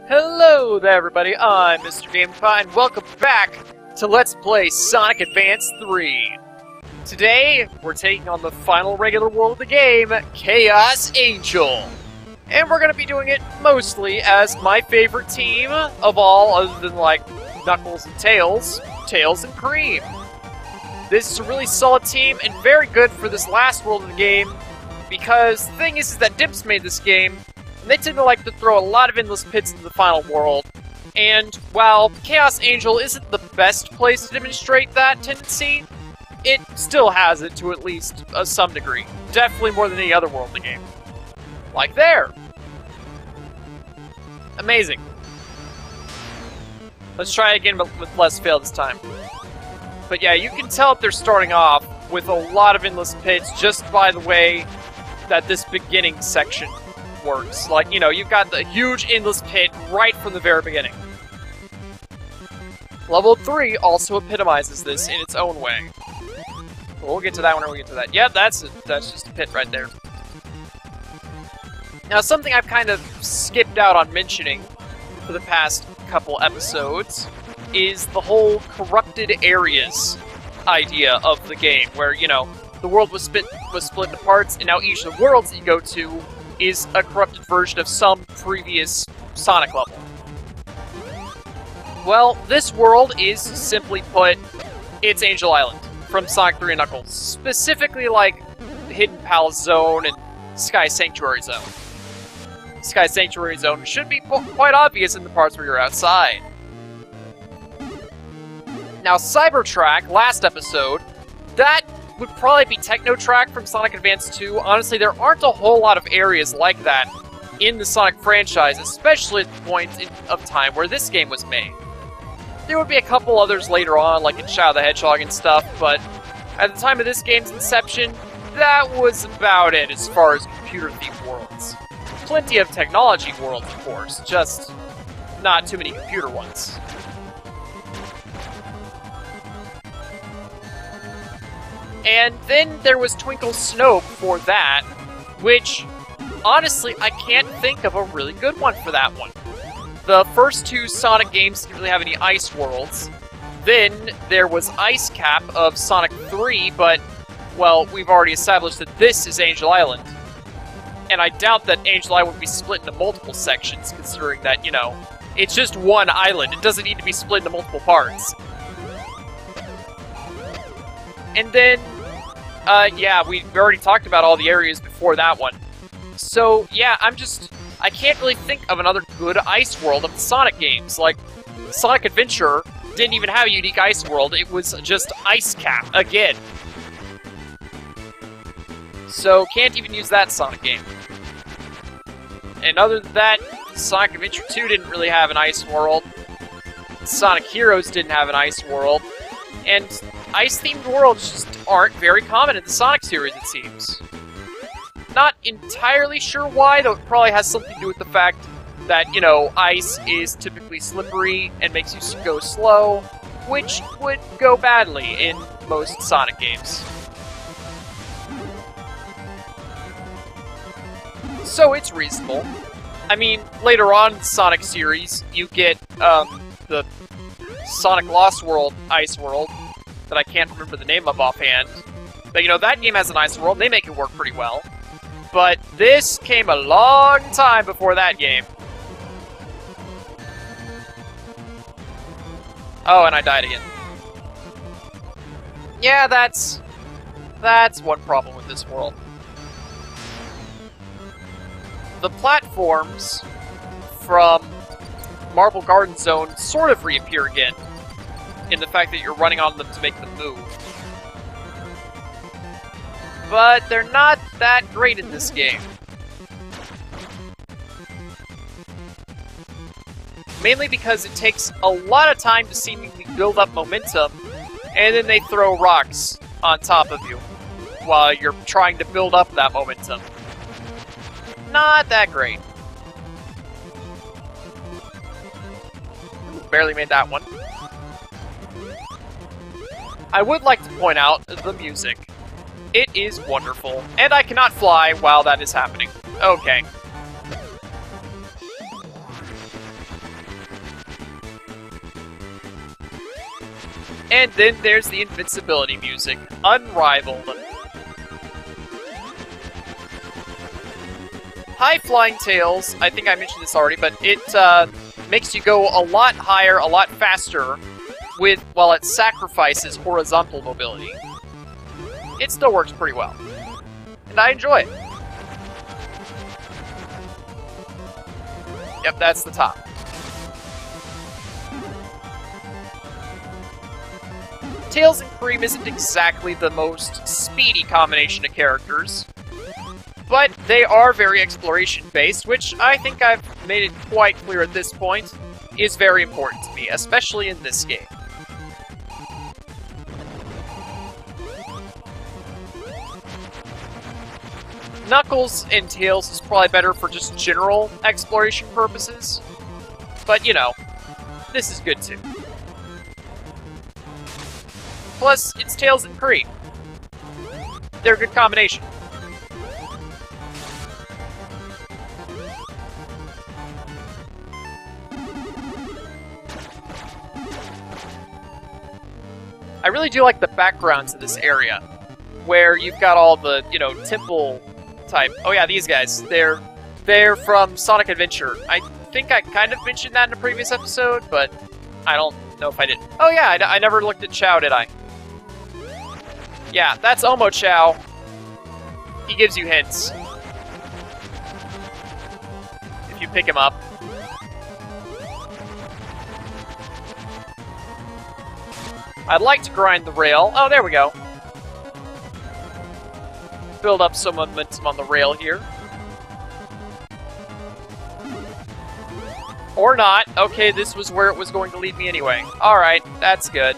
Hello there everybody, I'm Mr. GamePod, and welcome back to Let's Play Sonic Advance 3. Today, we're taking on the final regular world of the game, Chaos Angel. And we're going to be doing it mostly as my favorite team of all, other than like Knuckles and Tails and Cream. This is a really solid team and very good for this last world of the game, because the thing is that Dimps made this game, and they tend to like to throw a lot of endless pits into the final world. And while Chaos Angel isn't the best place to demonstrate that tendency, it still has it to at least some degree. Definitely more than any other world in the game. Like there! Amazing. Let's try it again, but with less fail this time. But yeah, you can tell if they're starting off with a lot of endless pits just by the way that this beginning section works. Like, you know, you've got the huge endless pit right from the very beginning. Level 3 also epitomizes this in its own way. We'll get to that when we get to that. Yeah, that's just a pit right there. Now, something I've kind of skipped out on mentioning for the past couple episodes is the whole corrupted areas idea of the game, where, you know, the world was split into parts, and now each of the worlds that you go to is a corrupted version of some previous Sonic level. Well, this world is, simply put, it's Angel Island from Sonic 3 and Knuckles. Specifically, like, Hidden Palace Zone and Sky Sanctuary Zone. Sky Sanctuary Zone should be quite obvious in the parts where you're outside. Now, Cybertrack, last episode, that would probably be Technotrack from Sonic Advance 2. Honestly, there aren't a whole lot of areas like that in the Sonic franchise, especially at the point of time where this game was made. There would be a couple others later on, like in Shadow the Hedgehog and stuff, but at the time of this game's inception, that was about it as far as computer-themed worlds. Plenty of technology worlds, of course, just not too many computer ones. And then there was Twinkle Snow before that, which, honestly, I can't think of a really good one for that one. The first two Sonic games didn't really have any ice worlds. Then there was Ice Cap of Sonic 3, but, well, we've already established that this is Angel Island. And I doubt that Angel Island would be split into multiple sections, considering that, you know, it's just one island. It doesn't need to be split into multiple parts. And then, yeah, we already talked about all the areas before that one. So, yeah, I can't really think of another good ice world of the Sonic games. Like, Sonic Adventure didn't even have a unique ice world, it was just Ice Cap, again. So, can't even use that Sonic game. And other than that, Sonic Adventure 2 didn't really have an ice world. Sonic Heroes didn't have an ice world. And ice-themed worlds just aren't very common in the Sonic series, it seems. Not entirely sure why, though it probably has something to do with the fact that, you know, ice is typically slippery and makes you go slow, which would go badly in most Sonic games. So it's reasonable. I mean, later on in the Sonic series, you get the Sonic Lost World ice world that I can't remember the name of offhand. But, you know, that game has an ice world, and they make it work pretty well. But this came a long time before that game. Oh, and I died again. Yeah, that's one problem with this world. The platforms from Marble Garden Zone sort of reappear again, in the fact that you're running on them to make them move. But they're not that great in this game. Mainly because it takes a lot of time to seemingly build up momentum, and then they throw rocks on top of you while you're trying to build up that momentum. Not that great. Barely made that one. I would like to point out the music. It is wonderful, and I cannot fly while that is happening. Okay. And then there's the invincibility music, unrivaled. High flying Tails, I think I mentioned this already, but it makes you go a lot higher, a lot faster, while it sacrifices horizontal mobility. It still works pretty well. And I enjoy it. Yep, that's the top. Tails and Cream isn't exactly the most speedy combination of characters, but they are very exploration-based, which I think I've made it quite clear at this point is very important to me, especially in this game. Knuckles and Tails is probably better for just general exploration purposes, but you know, this is good too. Plus, it's Tails and Cream. They're a good combination. I really do like the backgrounds of this area, where you've got all the, you know, temple type. Oh yeah, these guys. They're from Sonic Adventure. I think I kind of mentioned that in a previous episode, but I don't know if I did. Oh yeah, I never looked at Chao, did I? Yeah, that's Omo Chao. He gives you hints. If you pick him up. I'd like to grind the rail. Oh, there we go. Build up some momentum on the rail here. Or not. Okay, this was where it was going to lead me anyway. Alright, that's good.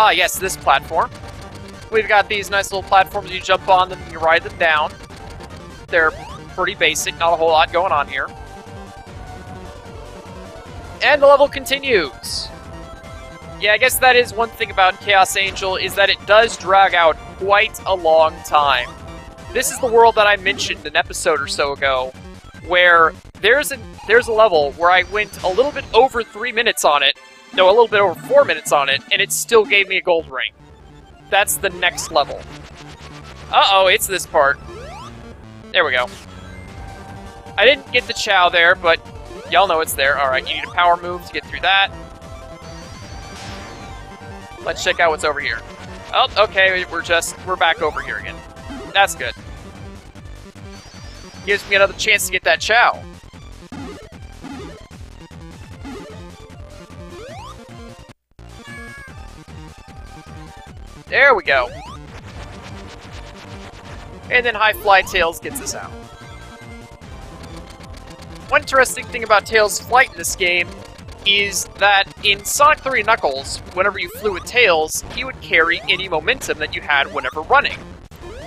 Ah, yes, this platform. We've got these nice little platforms. You jump on them and you ride them down. They're pretty basic, not a whole lot going on here. And the level continues. Yeah, I guess that is one thing about Chaos Angel, is that it does drag out quite a long time. This is the world that I mentioned an episode or so ago, where there's a level where I went a little bit over 3 minutes on it, no, a little bit over 4 minutes on it, and it still gave me a gold ring. That's the next level. Uh-oh, it's this part. There we go. I didn't get the Chao there, but y'all know it's there. Alright, you need a power move to get through that. Let's check out what's over here. Oh, okay, we're back over here again. That's good. Gives me another chance to get that Chao. There we go. And then High Fly Tails gets us out. One interesting thing about Tails' flight in this game is that in Sonic 3 Knuckles, whenever you flew with Tails, he would carry any momentum that you had whenever running.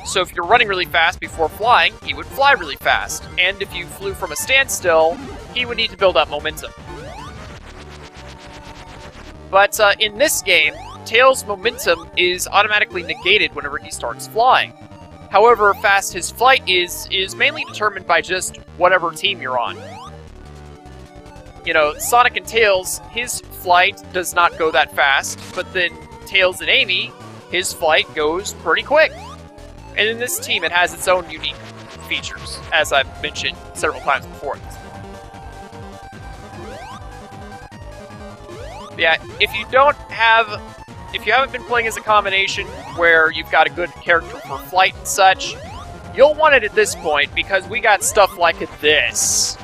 So if you're running really fast before flying, he would fly really fast. And if you flew from a standstill, he would need to build up momentum. But in this game, Tails' momentum is automatically negated whenever he starts flying. However fast his flight is mainly determined by just whatever team you're on. You know, Sonic and Tails, his flight does not go that fast, but then Tails and Amy, his flight goes pretty quick. And in this team, it has its own unique features, as I've mentioned several times before. Yeah, if you haven't been playing as a combination where you've got a good character for flight and such, you'll want it at this point, because we got stuff like this.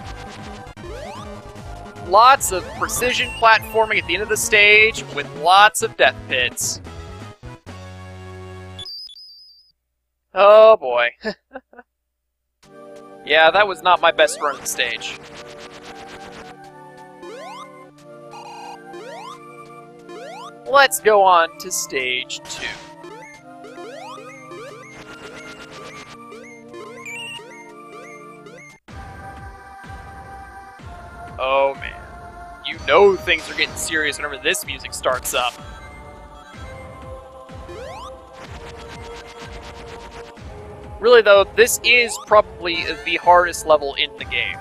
Lots of precision platforming at the end of the stage, with lots of death pits. Oh boy. Yeah, that was not my best run of the stage. Let's go on to stage 2. Oh man. You know things are getting serious whenever this music starts up. Really though, this is probably the hardest level in the game.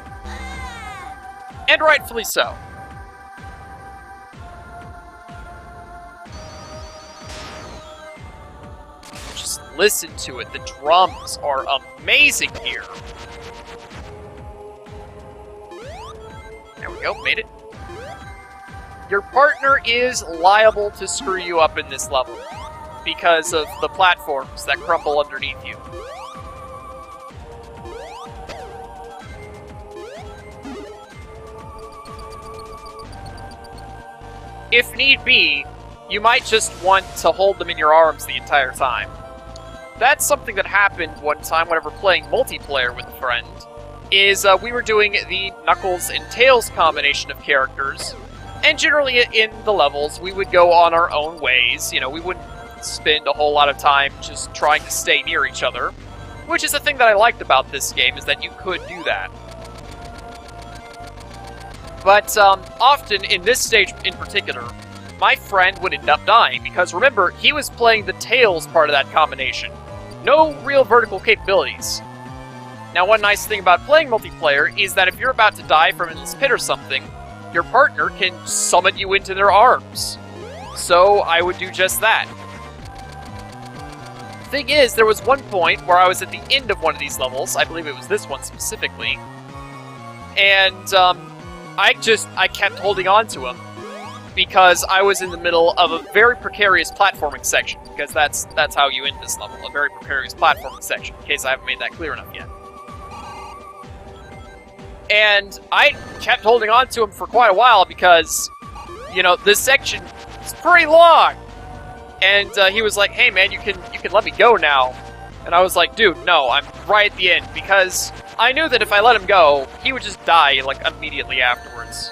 And rightfully so. Just listen to it. The drums are amazing here. There we go, made it. Your partner is liable to screw you up in this level because of the platforms that crumble underneath you. If need be, you might just want to hold them in your arms the entire time. That's something that happened one time whenever playing multiplayer with a friend, is we were doing the Knuckles and Tails combination of characters, and generally in the levels we would go on our own ways. You know, we wouldn't spend a whole lot of time just trying to stay near each other, which is the thing that I liked about this game, is that you could do that. But often, in this stage in particular, my friend would end up dying, because remember, he was playing the Tails part of that combination. No real vertical capabilities. Now, one nice thing about playing multiplayer is that if you're about to die from this pit or something, your partner can summon you into their arms. So I would do just that. Thing is, there was one point where I was at the end of one of these levels, I believe it was this one specifically, and I kept holding on to him because I was in the middle of a very precarious platforming section, because that's how you end this level, a very precarious platforming section, in case I haven't made that clear enough yet. And I kept holding on to him for quite a while because, you know, this section is pretty long. And he was like, "Hey man, you can let me go now." And I was like, "Dude, no, I'm right at the end," because I knew that if I let him go, he would just die, like, immediately afterwards.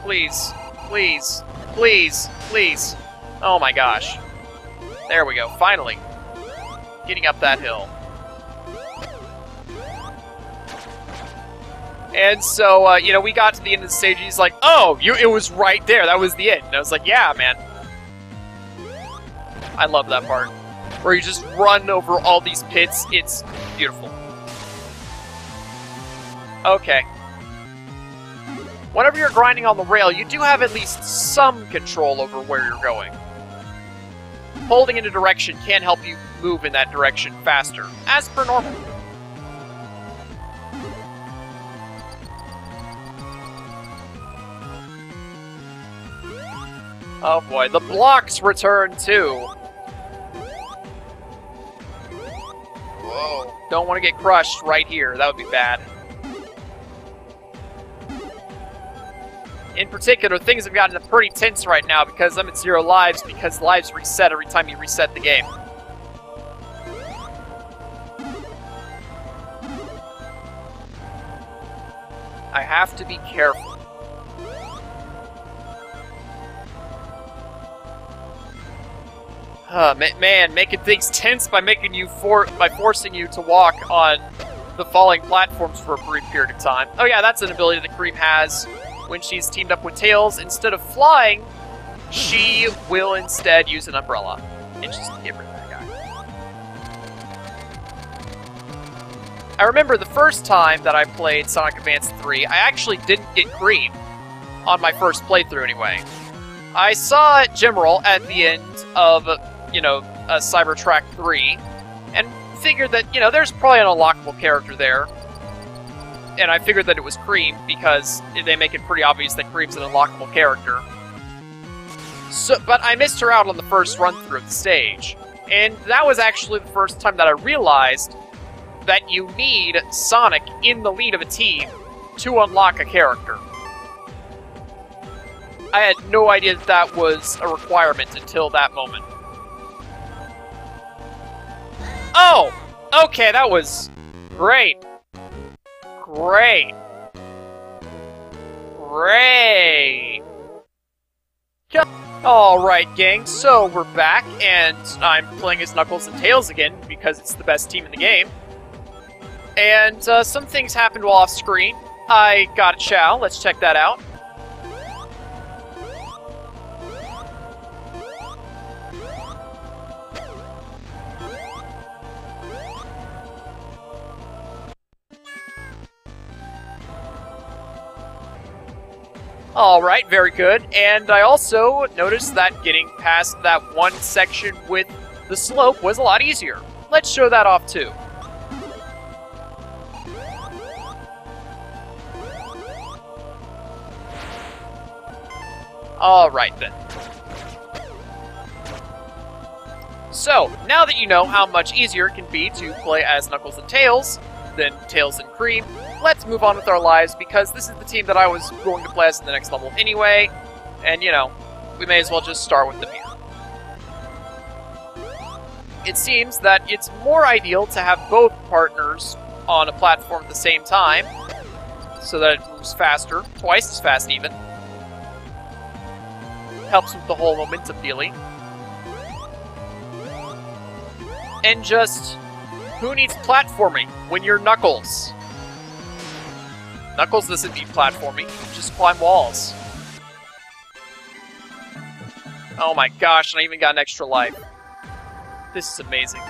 Please, please, please, please. Oh my gosh. There we go, finally. Getting up that hill. And so, you know, we got to the end of the stage, and he's like, "Oh, it was right there, that was the end." And I was like, "Yeah, man." I love that part, where you just run over all these pits. It's beautiful. Okay. Whenever you're grinding on the rail, you do have at least some control over where you're going. Holding in a direction can help you move in that direction faster, as per normal. Oh boy, the blocks return too. Whoa, don't want to get crushed right here. That would be bad. In particular, things have gotten pretty tense right now because I'm at 0 lives, because lives reset every time you reset the game. I have to be careful. Man, making things tense by making you forcing you to walk on the falling platforms for a brief period of time. Oh yeah, that's an ability that Cream has when she's teamed up with Tails. Instead of flying, she will instead use an umbrella and just get rid of that guy. I remember the first time that I played Sonic Advance 3, I actually didn't get Cream on my first playthrough anyway. I saw Gemerald at the end of, you know, Cybertrack 3, and figured that, you know, there's probably an unlockable character there. And I figured that it was Cream, because they make it pretty obvious that Cream's an unlockable character. So, but I missed her out on the first run-through of the stage. And that was actually the first time that I realized that you need Sonic in the lead of a team to unlock a character. I had no idea that that was a requirement until that moment. Oh! Okay, that was great. Great. Great. Alright, gang, so we're back, and I'm playing as Knuckles and Tails again, because it's the best team in the game. And some things happened while off screen. I got a chow, let's check that out. Alright, very good. And I also noticed that getting past that one section with the slope was a lot easier. Let's show that off too. Alright then. So, now that you know how much easier it can be to play as Knuckles and Tails than Tails and Cream, let's move on with our lives, because this is the team that I was going to play as in the next level anyway, and, you know, we may as well just start with them here. It seems that it's more ideal to have both partners on a platform at the same time, so that it moves faster, twice as fast even. Helps with the whole momentum dealing. And just, who needs platforming when you're Knuckles? Knuckles doesn't need platforming, just climb walls. Oh my gosh, and I even got an extra life. This is amazing.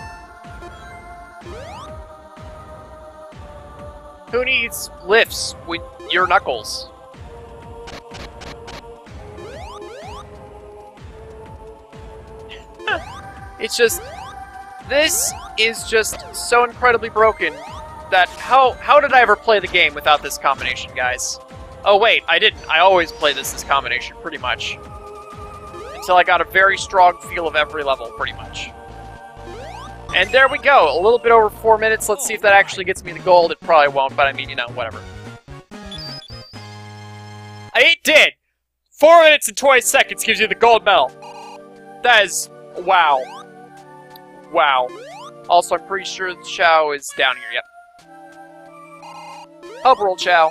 Who needs lifts when you're Knuckles? It's just... This is just so incredibly broken that how did I ever play the game without this combination, guys? Oh wait, I didn't. I always play this combination, pretty much. Until I got a very strong feel of every level, pretty much. And there we go, a little bit over 4 minutes. Let's see if that actually gets me the gold. It probably won't, but I mean, you know, whatever. It did! 4 minutes and 20 seconds gives you the gold medal. That is... wow. Wow. Also, I'm pretty sure the Chao is down here, yep. Hub roll, Chao.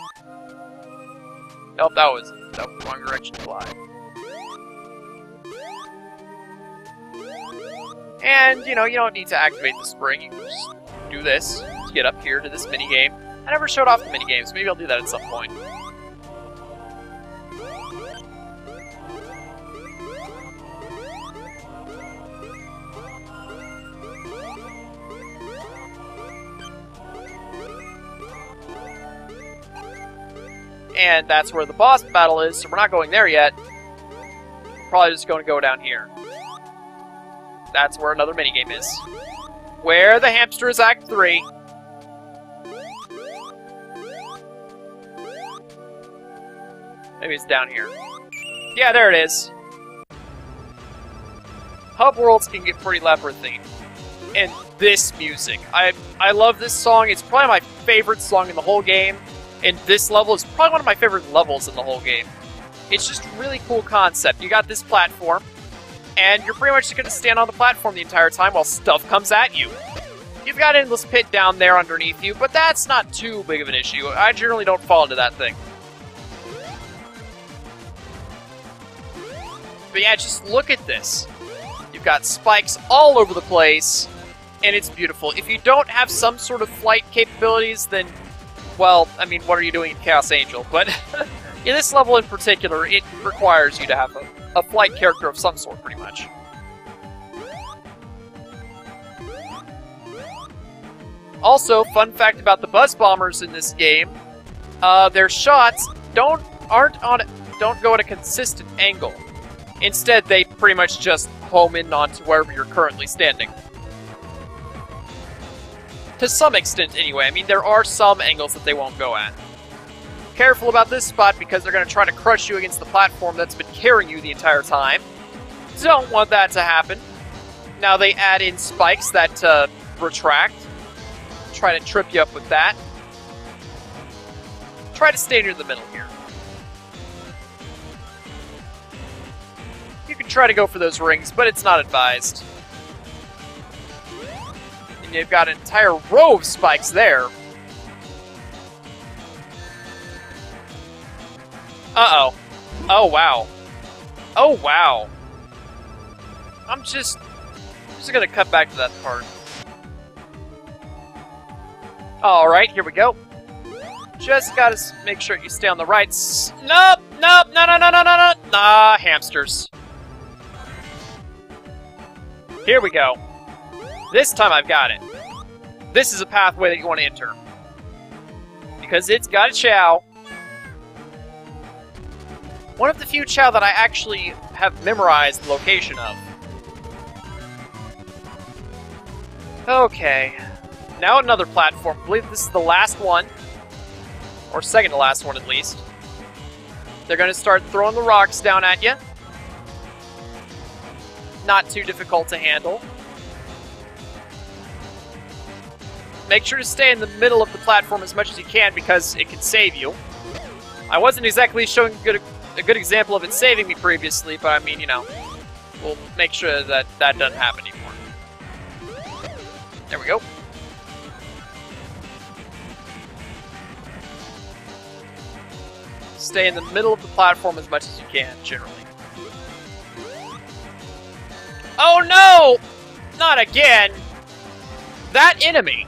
Nope, that was the wrong direction to fly. And, you know, you don't need to activate the spring. You can just do this to get up here to this minigame. I never showed off the minigames. Maybe I'll do that at some point. And that's where the boss battle is, so we're not going there yet. Probably just going to go down here. That's where another minigame is. Where the hamster is Act 3. Maybe it's down here. Yeah, there it is. Hub worlds can get pretty labyrinthine. And this music. I love this song. It's probably my favorite song in the whole game. And this level is probably one of my favorite levels in the whole game. It's just a really cool concept. You got this platform, and you're pretty much just going to stand on the platform the entire time while stuff comes at you. You've got Endless Pit down there underneath you, but that's not too big of an issue. I generally don't fall into that thing. But yeah, just look at this. You've got spikes all over the place, and it's beautiful. If you don't have some sort of flight capabilities, then... well, I mean, what are you doing in Chaos Angel? But in this level in particular, it requires you to have a flight character of some sort, pretty much. Also, fun fact about the Buzz Bombers in this game, their shots don't go at a consistent angle. Instead, they pretty much just home in onto wherever you're currently standing. To some extent, anyway. I mean, there are some angles that they won't go at. Careful about this spot, because they're going to try to crush you against the platform that's been carrying you the entire time. Don't want that to happen. Now they add in spikes that retract. Try to trip you up with that. Try to stay near the middle here. You can try to go for those rings, but it's not advised. You've got an entire row of spikes there. Uh-oh. Oh, wow. Oh, wow. I'm just gonna cut back to that part. Alright, here we go. Just gotta make sure you stay on the right. Nope, nope, no, no, no, no, no, no. Nah, hamsters. Here we go. This time I've got it. This is a pathway that you want to enter. Because it's got a Chao. One of the few Chao that I actually have memorized the location of. Okay. Now another platform. I believe this is the last one. Or second to last one, at least. They're going to start throwing the rocks down at you. Not too difficult to handle. Make sure to stay in the middle of the platform as much as you can because it can save you. I wasn't exactly showing a good example of it saving me previously, but I mean, you know, we'll make sure that that doesn't happen anymore. There we go. Stay in the middle of the platform as much as you can, generally. Oh no! Not again! That enemy!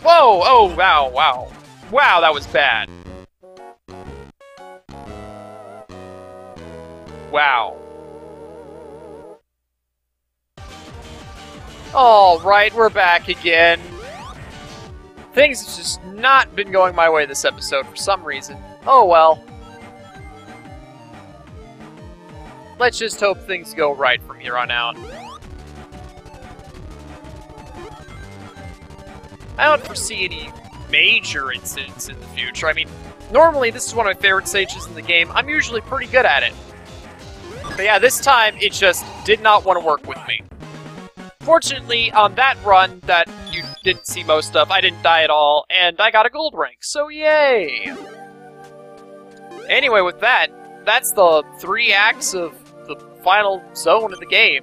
Whoa! Oh, wow, wow. Wow, that was bad. Wow. Alright, we're back again. Things have just not been going my way this episode for some reason. Oh well. Let's just hope things go right from here on out. I don't foresee any major incidents in the future. I mean, normally this is one of my favorite stages in the game. I'm usually pretty good at it. But yeah, this time it just did not want to work with me. Fortunately, on that run that you didn't see most of, I didn't die at all, and I got a gold rank, so yay! Anyway, with that, that's the 3 acts of the final zone of the game.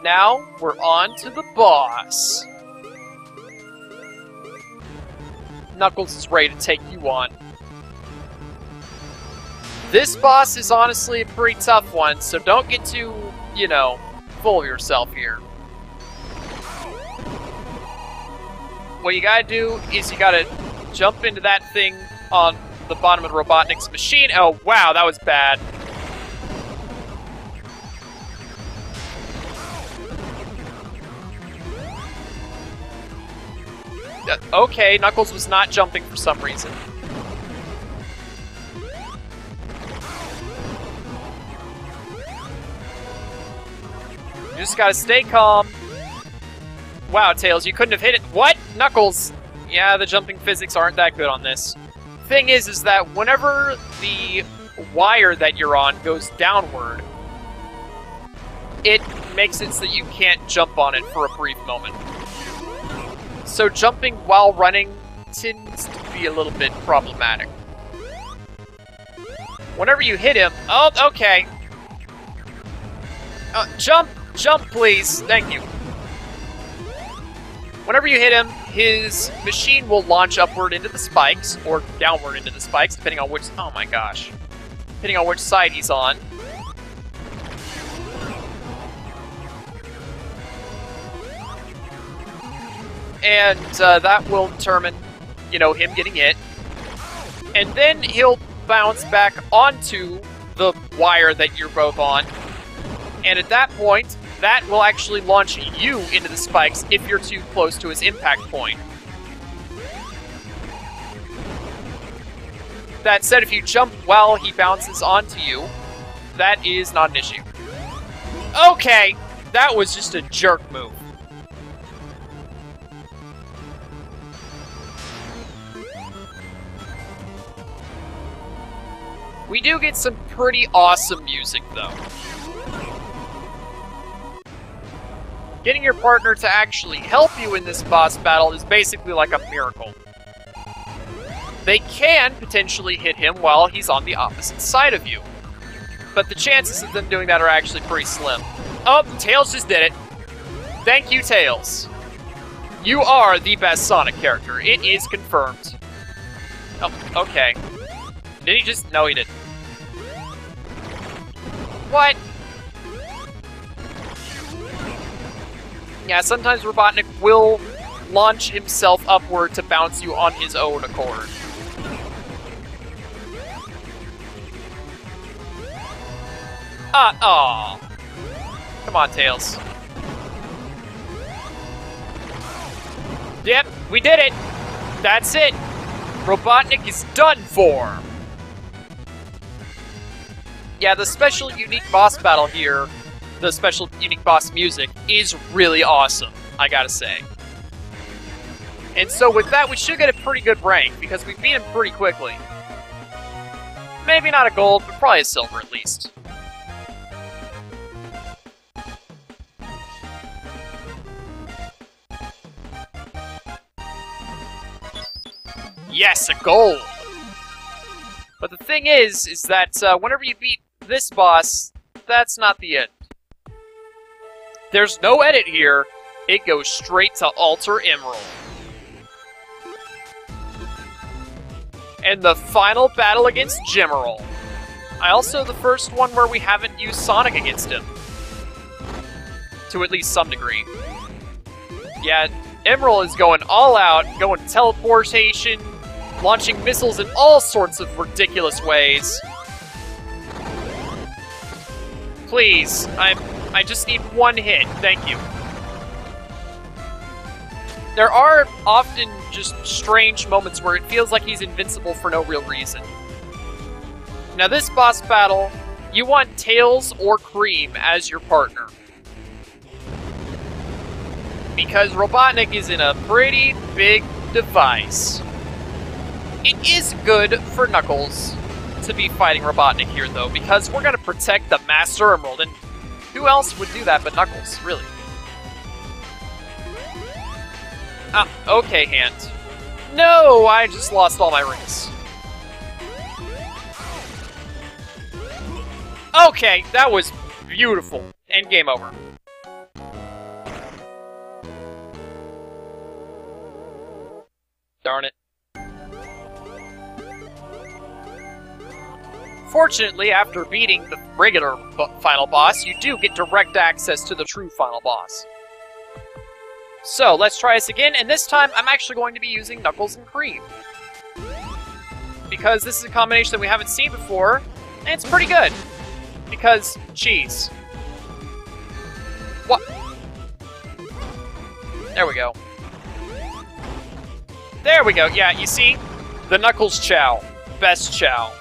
Now, we're on to the boss. Knuckles is ready to take you on. This boss is honestly a pretty tough one, so don't get too, you know, full of yourself here. What you gotta do is you gotta jump into that thing on the bottom of Robotnik's machine. Oh, wow, that was bad. Okay, Knuckles was not jumping for some reason. You just gotta stay calm. Wow, Tails, you couldn't have hit it. What? Knuckles! Yeah, the jumping physics aren't that good on this. Thing is that whenever the wire that you're on goes downward, it makes it so that you can't jump on it for a brief moment. So jumping while running tends to be a little bit problematic. Whenever you hit him... Oh, okay. Jump! Jump, please! Thank you. Whenever you hit him, his machine will launch upward into the spikes, or downward into the spikes, depending on which... Oh my gosh. Depending on which side he's on. And that will determine, you know, him getting hit. And then he'll bounce back onto the wire that you're both on. And at that point, that will actually launch you into the spikes if you're too close to his impact point. That said, if you jump while he bounces onto you, that is not an issue. Okay, that was just a jerk move. We do get some pretty awesome music, though. Getting your partner to actually help you in this boss battle is basically like a miracle. They can potentially hit him while he's on the opposite side of you, but the chances of them doing that are actually pretty slim. Oh, Tails just did it. Thank you, Tails. You are the best Sonic character. It is confirmed. Oh, okay. Did he just... No, he didn't. What? Yeah, sometimes Robotnik will launch himself upward to bounce you on his own accord. Aw. Come on, Tails. Yep, we did it. That's it. Robotnik is done for! Yeah, the special unique boss battle here, the special unique boss music, is really awesome, I gotta say. And so with that, we should get a pretty good rank, because we beat him pretty quickly. Maybe not a gold, but probably a silver at least. Yes, a gold! But the thing is that whenever you beat this boss, that's not the end. There's no edit here, it goes straight to Alter Emerald. And the final battle against Gemerald. Also the first one where we haven't used Sonic against him. To at least some degree. Yeah, Emerald is going all out, going teleportation, launching missiles in all sorts of ridiculous ways. Please, I just need one hit, thank you. There are often just strange moments where it feels like he's invincible for no real reason. Now this boss battle, you want Tails or Cream as your partner. Because Robotnik is in a pretty big device. It is good for Knuckles to be fighting Robotnik here, though, because we're going to protect the Master Emerald, and who else would do that but Knuckles, really? Ah, okay, Hand. No, I just lost all my rings. Okay, that was beautiful. And game over. Darn it. Fortunately, after beating the regular final boss, you do get direct access to the true final boss. So, let's try this again, and this time I'm actually going to be using Knuckles and Cream. Because this is a combination that we haven't seen before, and it's pretty good. Because, cheese. What? There we go. There we go, yeah, you see? The Knuckles Chow. Best Chow.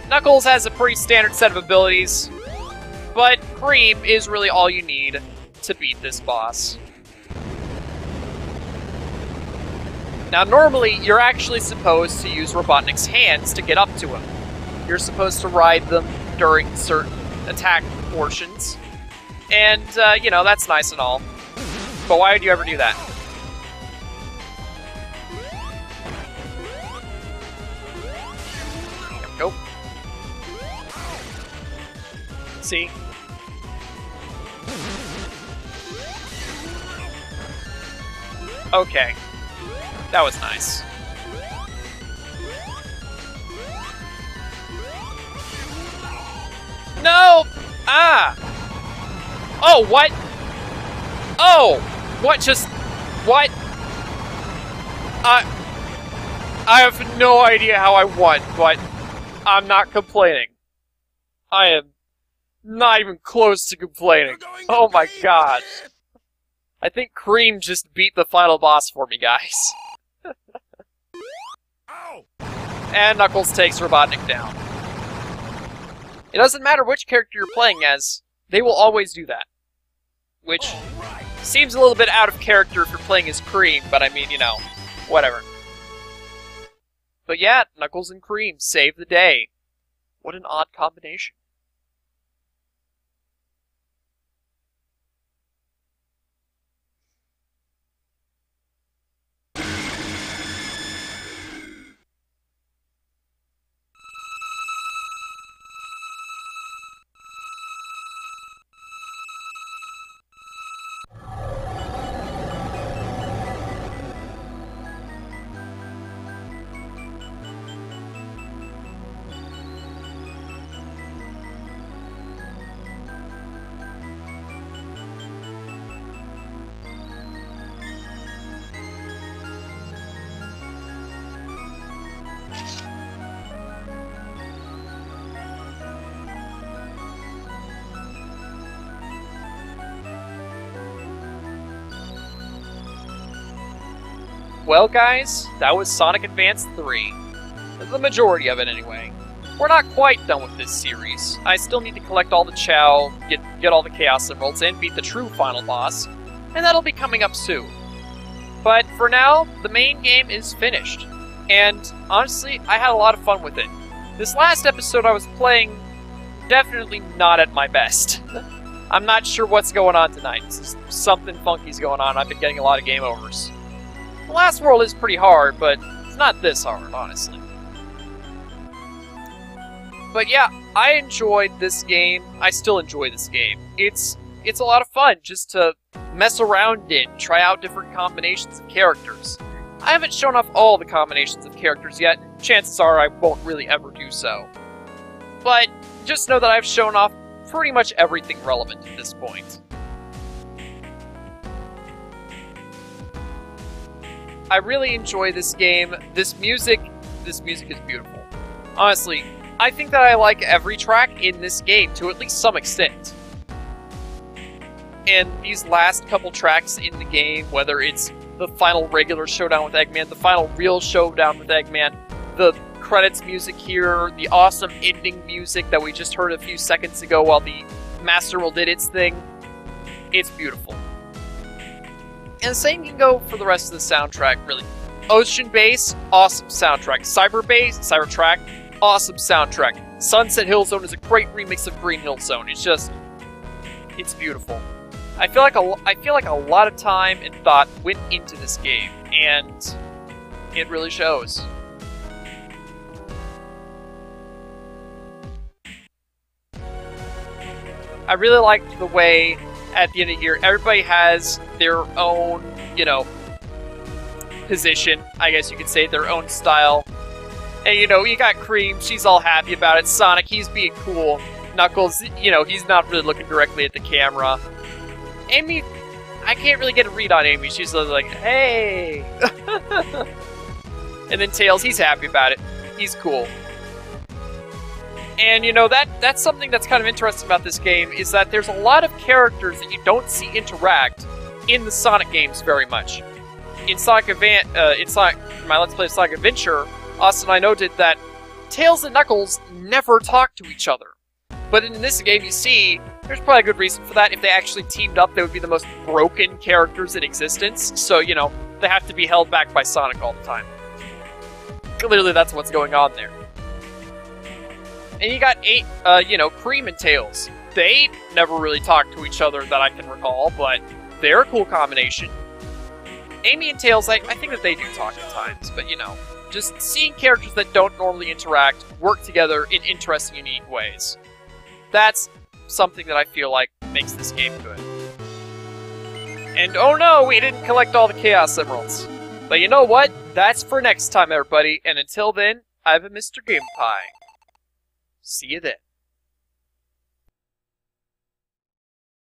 Knuckles has a pretty standard set of abilities, but Cream is really all you need to beat this boss. Now normally, you're actually supposed to use Robotnik's hands to get up to him. You're supposed to ride them during certain attack portions, and, you know, that's nice and all. But why would you ever do that? There we go. See? Okay. That was nice. No! Ah! Oh, what? Oh! What just... What? I have no idea how I won, but I'm not complaining. I am not even close to complaining. Oh my god. I think Cream just beat the final boss for me, guys. And Knuckles takes Robotnik down. It doesn't matter which character you're playing as, they will always do that. Which seems a little bit out of character if you're playing as Cream, but I mean, you know, whatever. But yeah, Knuckles and Cream save the day. What an odd combination. Well, guys, that was Sonic Advance 3. The majority of it, anyway. We're not quite done with this series. I still need to collect all the Chao, get all the Chaos Emeralds, and beat the true final boss, and that'll be coming up soon. But for now, the main game is finished. And honestly, I had a lot of fun with it. This last episode I was playing, definitely not at my best. I'm not sure what's going on tonight. Something funky's going on. I've been getting a lot of game overs. The last world is pretty hard, but it's not this hard, honestly. But yeah, I enjoyed this game. I still enjoy this game. It's a lot of fun just to mess around in, try out different combinations of characters. I haven't shown off all the combinations of characters yet. Chances are I won't really ever do so. But just know that I've shown off pretty much everything relevant at this point. I really enjoy this game. This music is beautiful. Honestly, I think that I like every track in this game to at least some extent. And these last couple tracks in the game, whether it's the final regular showdown with Eggman, the final real showdown with Eggman, the credits music here, the awesome ending music that we just heard a few seconds ago while the Master World did its thing, it's beautiful. And the same can go for the rest of the soundtrack, really. Ocean Bass, awesome soundtrack. Cybertrack, awesome soundtrack. Sunset Hill Zone is a great remix of Green Hill Zone. It's beautiful. I feel like a lot of time and thought went into this game, and it really shows. I really liked the way at the end of the year everybody has their own, position. I guess you could say their own style. And you got Cream, she's all happy about it. Sonic, he's being cool. Knuckles, he's not really looking directly at the camera. Amy, I can't really get a read on Amy. She's like, hey! And then Tails, he's happy about it. He's cool. And, that's something that's kind of interesting about this game, is that there's a lot of characters that you don't see interact in the Sonic games very much. In my Let's Play of Sonic Adventure, Austin and I noted that Tails and Knuckles never talk to each other. But in this game, you see, there's probably a good reason for that. If they actually teamed up, they would be the most broken characters in existence. So, they have to be held back by Sonic all the time. Clearly, that's what's going on there. And you got Cream and Tails. They never really talk to each other that I can recall, but they're a cool combination. Amy and Tails, I think that they do talk at times, but just seeing characters that don't normally interact work together in interesting, unique ways. That's something that I feel like makes this game good. And oh no, we didn't collect all the Chaos Emeralds. But you know what? That's for next time, everybody. And until then, I've been Mr. GamePie. See you then.